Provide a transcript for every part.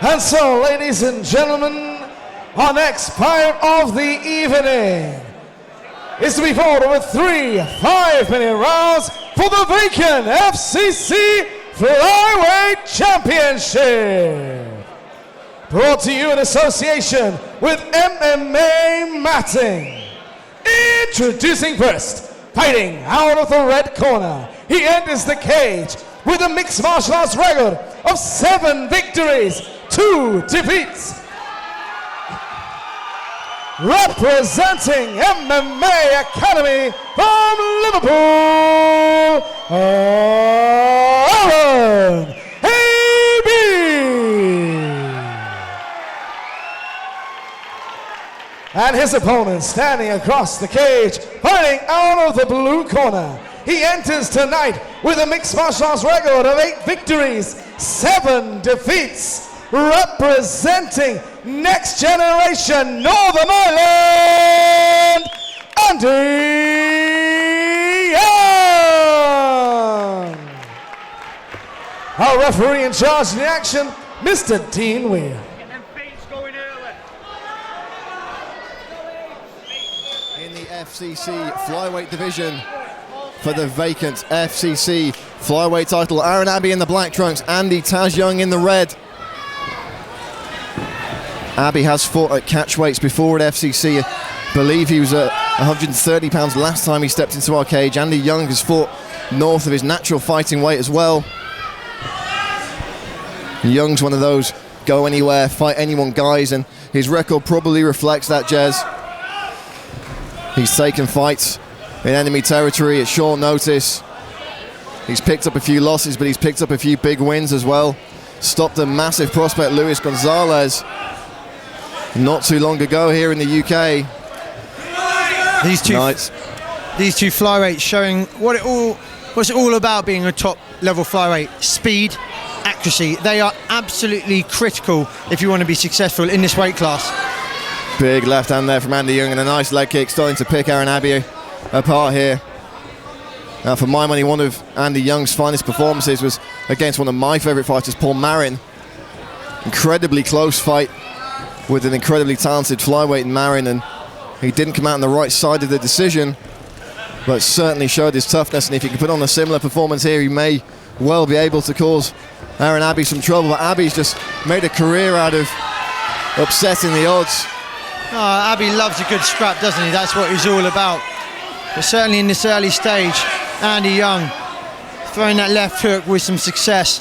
And so, ladies and gentlemen, our next fight of the evening is to be fought over 3 5-minute rounds for the vacant FCC Flyweight Championship. Brought to you in association with MMA Matting. Introducing first, fighting out of the red corner, he enters the cage with a mixed martial arts record of 7 victories, 2 defeats. Representing MMA Academy from Liverpool, Aaron A.B. And his opponent standing across the cage, fighting out of the blue corner. He enters tonight with a mixed martial arts record of 8 victories, 7 defeats, representing next generation Northern Ireland, Andy Young. Our referee in charge of the action, Mr. Dean Weir. In the FCC Flyweight division, for the vacant FCC Flyweight title, Aaron Abbey in the black trunks, Andy Taz Young in the red. Abbey has fought at catch weights before at FCC. I believe he was at 130 pounds last time he stepped into our cage. Andy Young has fought north of his natural fighting weight as well. Young's one of those go anywhere, fight anyone guys, and his record probably reflects that, Jez. He's taken fights in enemy territory at short notice. He's picked up a few losses, but he's picked up a few big wins as well. Stopped a massive prospect, Luis Gonzalez, not too long ago here in the UK. These two flyweights showing what's it all about being a top level flyweight. Speed, accuracy. They are absolutely critical if you want to be successful in this weight class. Big left hand there from Andy Young and a nice leg kick, starting to pick Aaron Abbey apart here. Now, for my money, one of Andy Young's finest performances was against one of my favourite fighters, Paul Marin. Incredibly close fight with an incredibly talented flyweight in Marin, and he didn't come out on the right side of the decision, but certainly showed his toughness, and if he can put on a similar performance here, he may well be able to cause Aaron Abbey some trouble. But Abbey's just made a career out of upsetting the odds. Oh, Abbey loves a good scrap, doesn't he? That's what he's all about. But certainly in this early stage, Andy Young throwing that left hook with some success.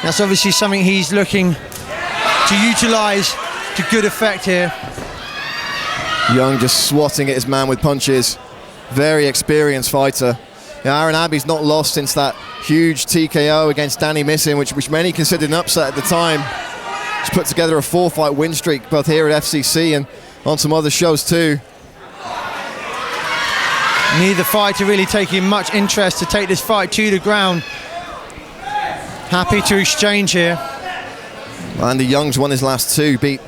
That's obviously something he's looking to utilise to good effect here. Young just swatting at his man with punches. Very experienced fighter. Now, Aaron Abbey's not lost since that huge TKO against Danny Missin, which many considered an upset at the time. He's put together a 4-fight win streak, both here at FCC and on some other shows too. Neither fighter really taking much interest to take this fight to the ground. Happy to exchange here. Andy Young's won his last 2, beat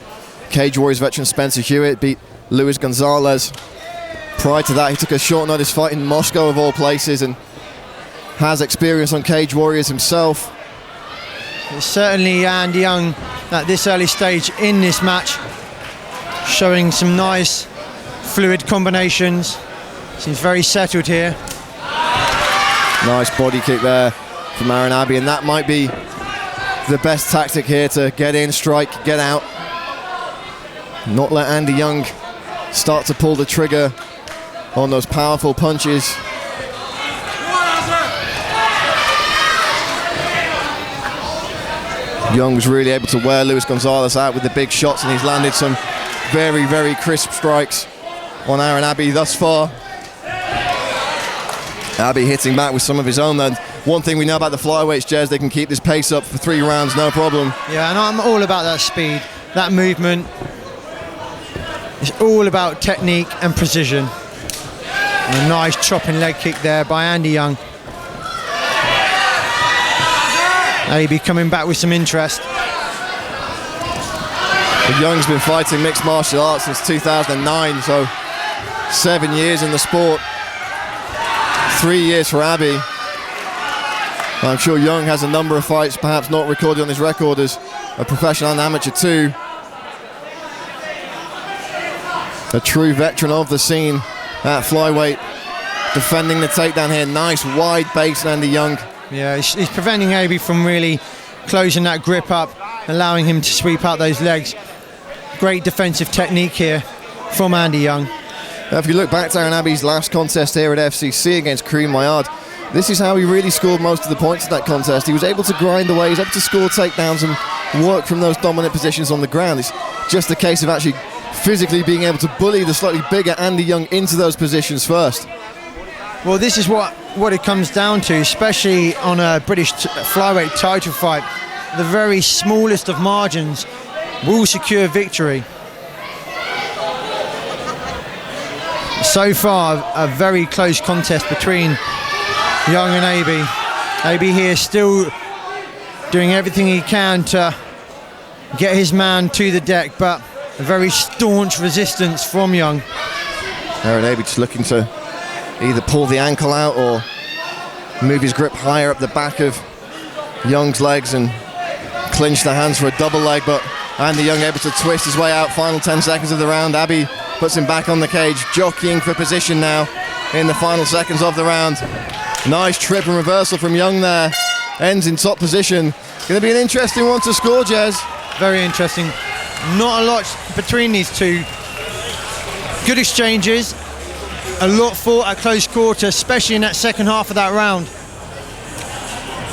Cage Warriors veteran Spencer Hewitt, beat Luis Gonzalez. Prior to that, he took a short notice fight in Moscow of all places and has experience on Cage Warriors himself. It's certainly Andy Young at this early stage in this match, showing some nice fluid combinations. Seems very settled here. Nice body kick there from Aaron Abbey, and that might be the best tactic here, to get in, strike, get out. Not let Andy Young start to pull the trigger on those powerful punches. Young was really able to wear Luis Gonzalez out with the big shots, and he's landed some very, very crisp strikes on Aaron Abbey thus far. Abbey hitting back with some of his own. And one thing we know about the flyweights, Jez, they can keep this pace up for 3 rounds, no problem. Yeah, and I'm all about that speed, that movement. It's all about technique and precision. And a nice chopping leg kick there by Andy Young. Abbey coming back with some interest. But Young's been fighting mixed martial arts since 2009, so 7 years in the sport. 3 years for Abbey. I'm sure Young has a number of fights, perhaps not recorded on his record, as a professional and amateur too. A true veteran of the scene at flyweight. Defending the takedown here. Nice wide base, Andy Young. Yeah, he's preventing Aby from really closing that grip up, allowing him to sweep out those legs. Great defensive technique here from Andy Young. If you look back to Aaron Abbey's last contest here at FCC against Kareem Maillard, this is how he really scored most of the points in that contest. He was able to grind away, he was able to score takedowns and work from those dominant positions on the ground. It's just a case of actually physically being able to bully the slightly bigger Andy Young into those positions first. Well, this is what it comes down to, especially on a British flyweight title fight. The very smallest of margins will secure victory. So far, a very close contest between Young and Aby. Aby here still doing everything he can to get his man to the deck, but a very staunch resistance from Young. Aaron Aby just looking to either pull the ankle out or move his grip higher up the back of Young's legs and clinch the hands for a double leg, but Andy Young able to twist his way out. Final 10 seconds of the round. Aby puts him back on the cage, jockeying for position now in the final seconds of the round. Nice trip and reversal from Young there. Ends in top position. Going to be an interesting one to score, Jez. Very interesting. Not a lot between these two. Good exchanges. A lot fought at close quarter, especially in that second half of that round.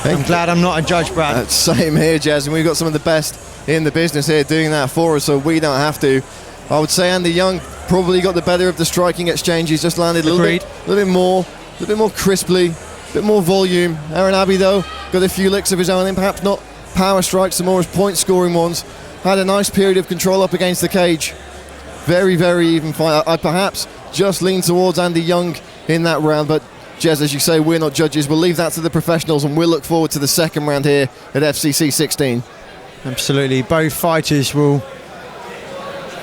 I'm glad I'm not a judge, Brad. Same here, Jez, and we've got some of the best in the business here doing that for us, so we don't have to. I would say Andy Young probably got the better of the striking exchange. He's just landed a little bit more crisply, a bit more volume. Aaron Aby, though, got a few licks of his own in, perhaps not power strikes, some more as point-scoring ones. Had a nice period of control up against the cage. Very, very even fight. I perhaps just lean towards Andy Young in that round, but Jez, as you say, we're not judges. We'll leave that to the professionals, and we'll look forward to the second round here at FCC 16. Absolutely. Both fighters will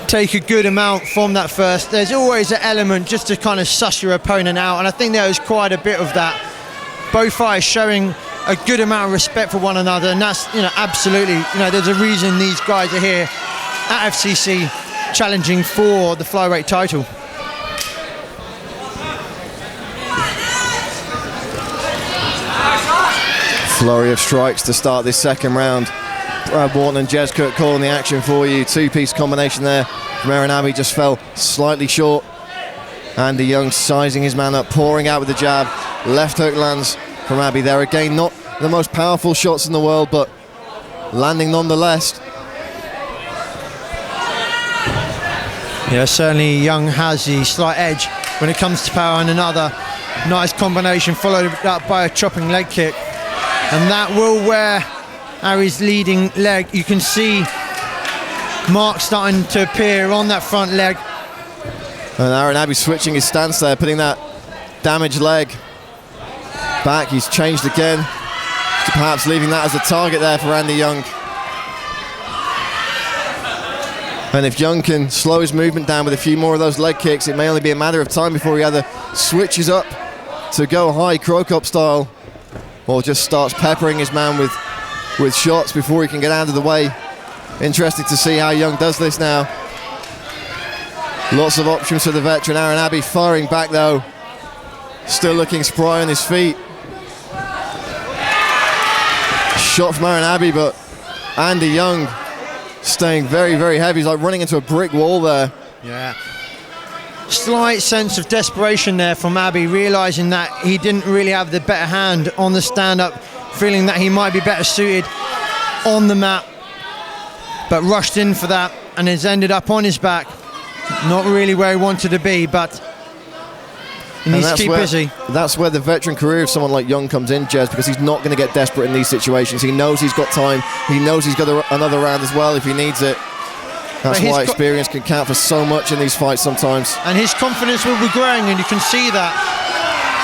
take a good amount from that first. There's always an element just to kind of suss your opponent out, and I think there was quite a bit of that. Both fighters showing a good amount of respect for one another, and that's, absolutely, there's a reason these guys are here at FCC challenging for the flyweight title. Flurry of strikes to start this second round. Brad Wharton and Jez Kirk calling the action for you. Two-piece combination there from Aaron Aby, just fell slightly short. Andy Young sizing his man up, pouring out with the jab. Left hook lands from Aby there. Again, not the most powerful shots in the world, but landing nonetheless. Yeah, certainly Young has the slight edge when it comes to power, and another nice combination followed up by a chopping leg kick. And that will wear Aby's leading leg. You can see marks starting to appear on that front leg. And Aaron Aby switching his stance there, putting that damaged leg back. He's changed again, perhaps leaving that as a target there for Andy Young. And if Young can slow his movement down with a few more of those leg kicks, it may only be a matter of time before he either switches up to go high Krokop style, or just starts peppering his man with shots before he can get out of the way. Interesting to see how Young does this now. Lots of options for the veteran. Aaron Aby firing back though. Still looking spry on his feet. Shot from Aaron Aby, but Andy Young staying very, very heavy. He's like running into a brick wall there. Yeah. Slight sense of desperation there from Aby, realising that he didn't really have the better hand on the stand-up, feeling that he might be better suited on the mat, but rushed in for that and has ended up on his back. Not really where he wanted to be, but he needs to keep busy. That's where the veteran career of someone like Young comes in, Jez, because he's not going to get desperate in these situations. He knows he's got time. He knows he's got another round as well if he needs it. That's why experience can count for so much in these fights sometimes. And his confidence will be growing, and you can see that.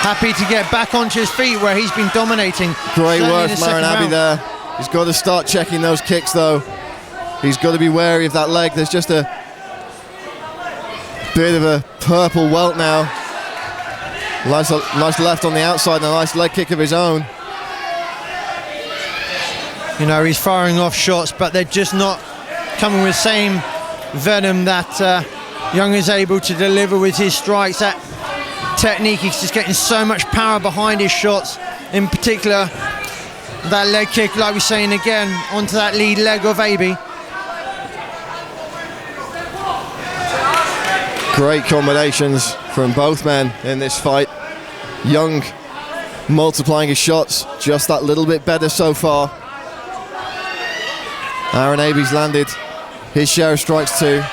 Happy to get back onto his feet where he's been dominating. Great work from Aaron Aby there. He's got to start checking those kicks though. He's got to be wary of that leg. There's just a bit of a purple welt now. Nice left on the outside and a nice leg kick of his own. You know, he's firing off shots, but they're just not coming with the same venom that Young is able to deliver with his strikes. That technique, he's just getting so much power behind his shots. In particular, that leg kick, like we're saying again, onto that lead leg of Aby. Great combinations from both men in this fight. Young multiplying his shots just that little bit better so far. Aaron Aby's landed his share of strikes too.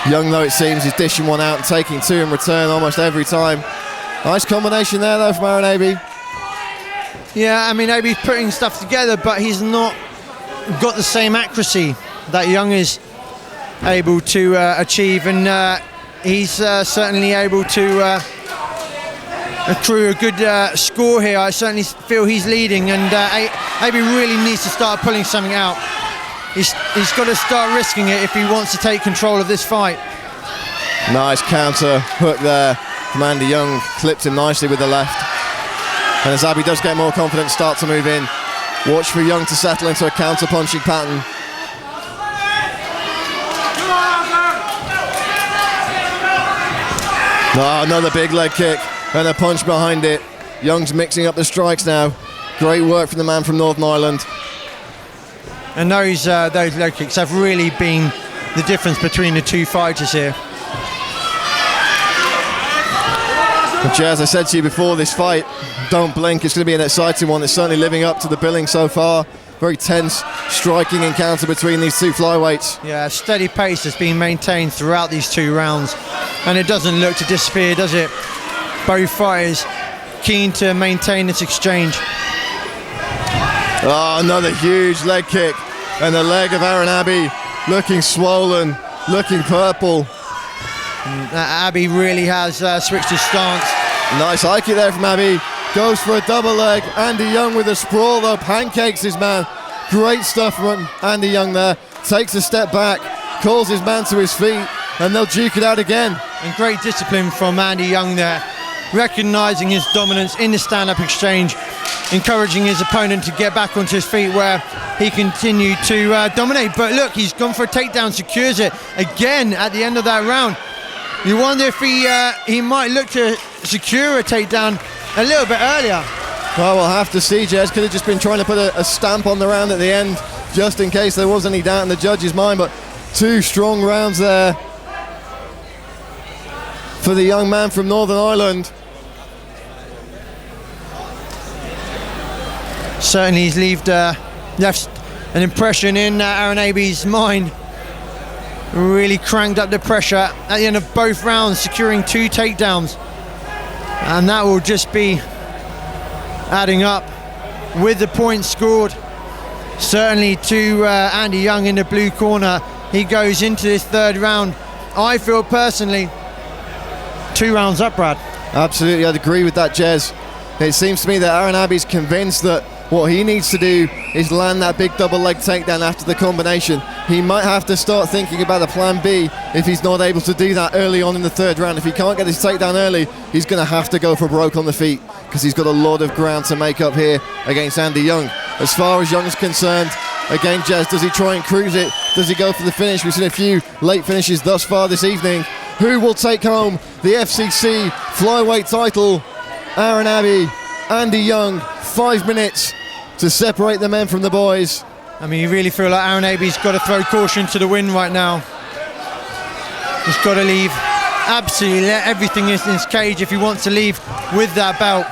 Young, though, it seems, is dishing one out and taking two in return almost every time. Nice combination there, though, from Aaron Aby. Yeah, I mean, Aby's putting stuff together, but he's not got the same accuracy that Young is able to achieve, and he's certainly able to accrue a good score here. I certainly feel he's leading, and Aby really needs to start pulling something out. He's got to start risking it if he wants to take control of this fight. Nice counter hook there from Andy Young, clipped him nicely with the left. And as Aby does get more confident, start to move in, watch for Young to settle into a counter punching pattern. Oh, another big leg kick and a punch behind it. Young's mixing up the strikes now. Great work from the man from Northern Ireland. And those leg kicks have really been the difference between the two fighters here. But as I said to you before this fight, don't blink, it's going to be an exciting one. It's certainly living up to the billing so far. Very tense, striking encounter between these two flyweights. Yeah, steady pace has been maintained throughout these 2 rounds, and it doesn't look to disappear, does it? Both fighters keen to maintain this exchange. Oh, another huge leg kick, and the leg of Aaron Aby looking swollen, looking purple. Aby really has switched his stance. Nice high kick there from Aby. Goes for a double leg. Andy Young with a sprawl, though, pancakes his man. Great stuff from Andy Young there. Takes a step back, calls his man to his feet, and they'll duke it out again. And great discipline from Andy Young there, recognising his dominance in the stand-up exchange, encouraging his opponent to get back onto his feet where he continued to dominate. But look, he's gone for a takedown, secures it again at the end of that round. You wonder if he might look to secure a takedown a little bit earlier. Well, we'll have to see. Jez could have just been trying to put a stamp on the round at the end, just in case there was any doubt in the judge's mind. But 2 strong rounds there for the young man from Northern Ireland. Certainly he's left an impression in Aaron Aby's mind. Really cranked up the pressure at the end of both rounds, securing 2 takedowns. And that will just be adding up with the points scored. Certainly to Andy Young in the blue corner. He goes into this 3rd round, I feel personally, 2 rounds up, Brad. Absolutely, I'd agree with that, Jez. It seems to me that Aaron Aby's convinced that what he needs to do is land that big double leg takedown after the combination. He might have to start thinking about a plan B if he's not able to do that early on in the 3rd round. If he can't get his takedown early, he's going to have to go for broke on the feet, because he's got a lot of ground to make up here against Andy Young. As far as Young's concerned, again, Jez, does he try and cruise it? Does he go for the finish? We've seen a few late finishes thus far this evening. Who will take home the FCC flyweight title? Aaron Aby, Andy Young, 5 minutes to separate the men from the boys. I mean, you really feel like Aaron Aby's got to throw caution to the wind right now. He's got to leave absolutely everything in his cage if he wants to leave with that belt.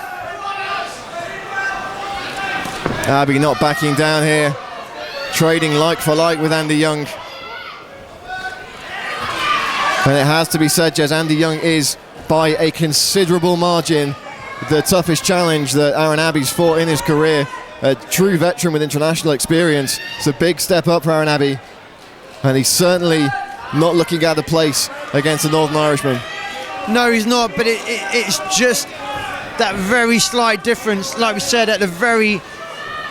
Aby not backing down here, trading like for like with Andy Young. And it has to be said, Jez, Andy Young is, by a considerable margin, the toughest challenge that Aaron Aby's fought in his career. A true veteran with international experience. It's a big step up for Aaron Aby, and he's certainly not looking out of place against the Northern Irishman. No, he's not, but it's just that very slight difference. Like we said at the very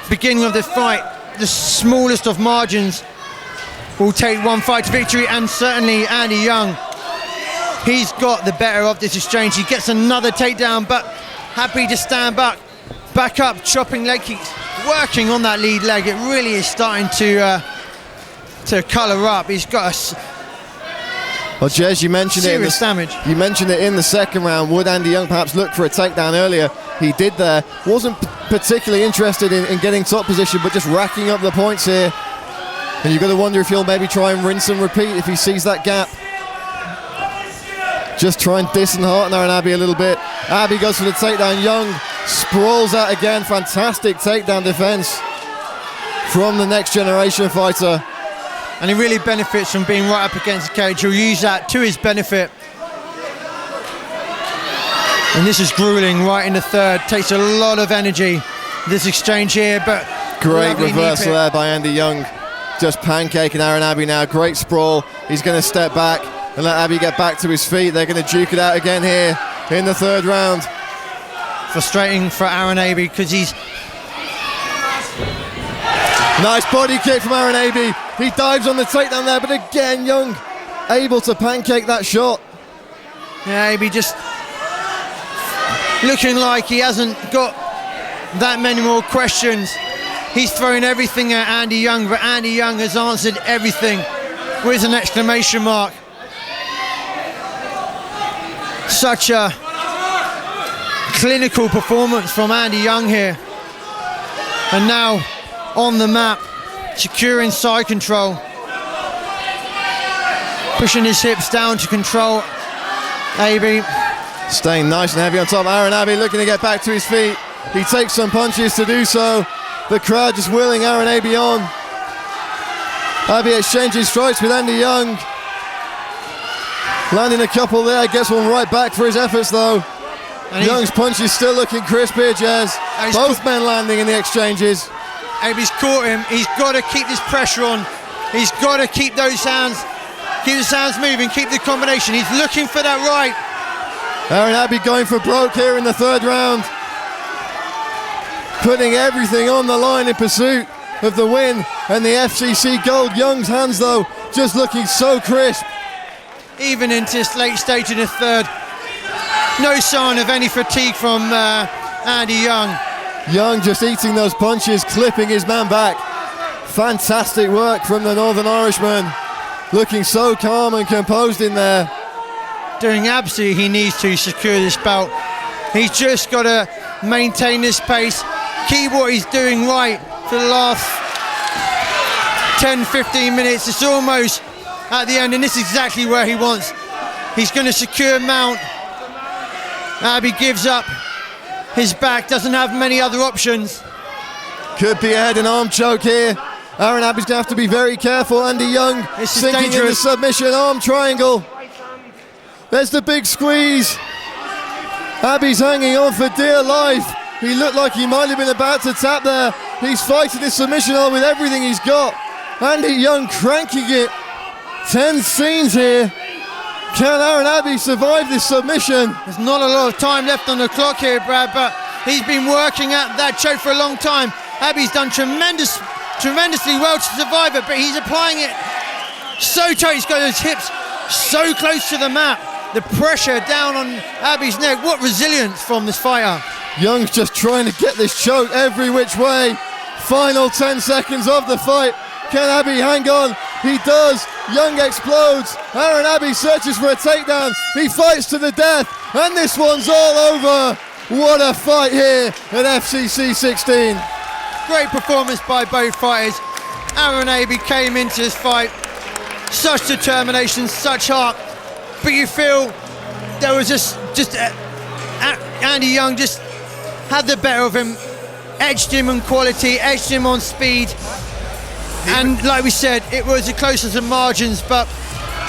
beginning of the fight, the smallest of margins will take one fight to victory, and certainly Andy Young, he's got the better of this exchange. He gets another takedown, but happy to stand back up, chopping leg kicks working on that lead leg. It really is starting to colour up. He's got Well, Jez, you mentioned serious damage. You mentioned it in the second round. Would Andy Young perhaps look for a takedown earlier? He did there. Wasn't particularly interested in getting top position, but just racking up the points here. And you've got to wonder if he'll maybe try and rinse and repeat if he sees that gap. Just try and dishearten Aaron Abbey a little bit. Abbey goes for the takedown. Young sprawls out again. Fantastic takedown defense from the next generation fighter. And he really benefits from being right up against the cage. He'll use that to his benefit. And this is grueling right in the third. Takes a lot of energy, this exchange here, but great reversal there by Andy Young. Just pancaking Aaron Abbey now. Great sprawl. He's going to step back and let Abbey get back to his feet. They're going to duke it out again here in the third round. Frustrating for Aaron Abbey because he's... Nice body kick from Aaron Abbey. He dives on the takedown there, but again, Young able to pancake that shot. Yeah, Abbey just looking like he hasn't got that many more questions. He's throwing everything at Andy Young, but Andy Young has answered everything with an exclamation mark. Such a clinical performance from Andy Young here. And now on the map, securing side control. Pushing his hips down to control Abbey. Staying nice and heavy on top. Aaron Abbey looking to get back to his feet. He takes some punches to do so. The crowd just willing Aaron Abbey on. Abbey exchanges strikes with Andy Young. Landing a couple there, gets one right back for his efforts though. And Young's punch is still looking crisp here, Jez. Both men landing in the exchanges. Abbey's caught him. He's got to keep this pressure on. He's got to keep those hands, keep his hands moving, keep the combination. He's looking for that right. Aaron Abbey going for broke here in the third round. Putting everything on the line in pursuit of the win and the FCC gold. Young's hands though, just looking so crisp. Even into this late stage in the third, no sign of any fatigue from Andy Young. Young just eating those punches, clipping his man back. Fantastic work from the Northern Irishman. Looking so calm and composed in there. Doing absolutely he needs to secure this belt. He's just got to maintain this pace, keep what he's doing right for the last 10-15 minutes. It's almost at the end, and this is exactly where he wants. He's going to secure mount. Abbey gives up his back, doesn't have many other options. Could be a head and arm choke here. Aaron Abbey's going to have to be very careful. Andy Young sinking in the submission arm triangle. There's the big squeeze. Abbey's hanging on for dear life. He looked like he might have been about to tap there. He's fighting this submission arm with everything he's got. Andy Young cranking it. 10 scenes here. Can Aaron Abbey survive this submission? There's not a lot of time left on the clock here, Brad, but he's been working at that choke for a long time. Abbey's done tremendously well to survive it, but he's applying it so tight. He's got his hips so close to the mat. The pressure down on Abbey's neck. What resilience from this fighter. Young's just trying to get this choke every which way. Final 10 seconds of the fight. Can Abbey hang on? He does. Young explodes. Aaron Abbey searches for a takedown. He fights to the death, and this one's all over. What a fight here at FCC 16. Great performance by both fighters. Aaron Abbey came into this fight such determination, such heart, but you feel there was just Andy Young just had the better of him, edged him on quality, edged him on speed. And like we said, it was the closest of margins, but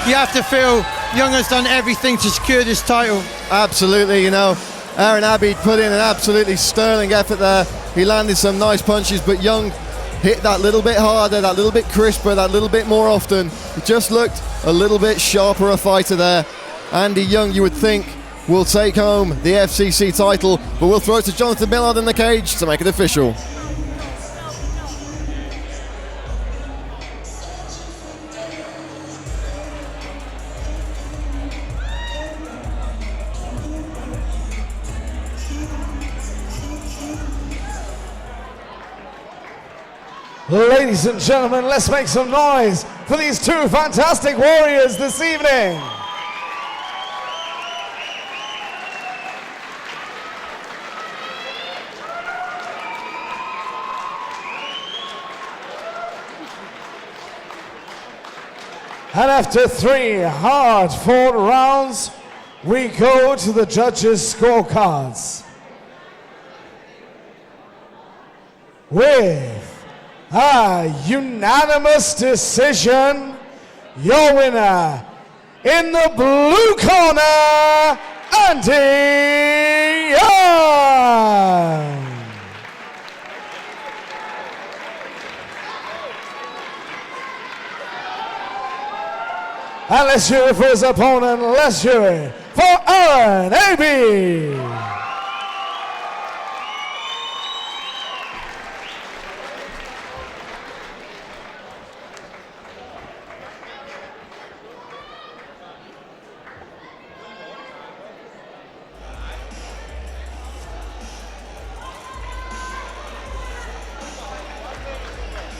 you have to feel Young has done everything to secure this title. Absolutely, you know, Aaron Abbey put in an absolutely sterling effort there. He landed some nice punches, but Young hit that little bit harder, that little bit crisper, that little bit more often. He just looked a little bit sharper a fighter there. Andy Young, you would think, will take home the FCC title, but we'll throw it to Jonathan Millard in the cage to make it official. Ladies and gentlemen, let's make some noise for these two fantastic warriors this evening. And after 3 hard-fought rounds, we go to the judges' scorecards. With a unanimous decision, your winner in the blue corner, Andy Young. And let's hear it for his opponent. Let's hear it for Aaron Abbey.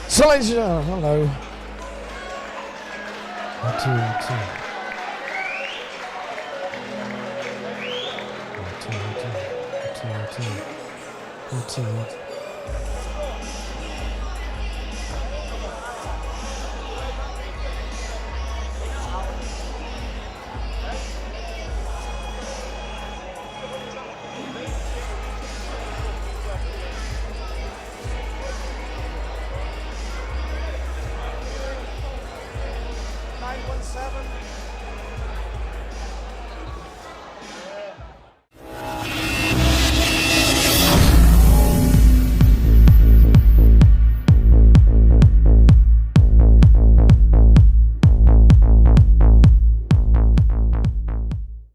So, ladies and gentlemen, hello. 1, 2, 1, 2. 1, 2, 1, 2. Seven.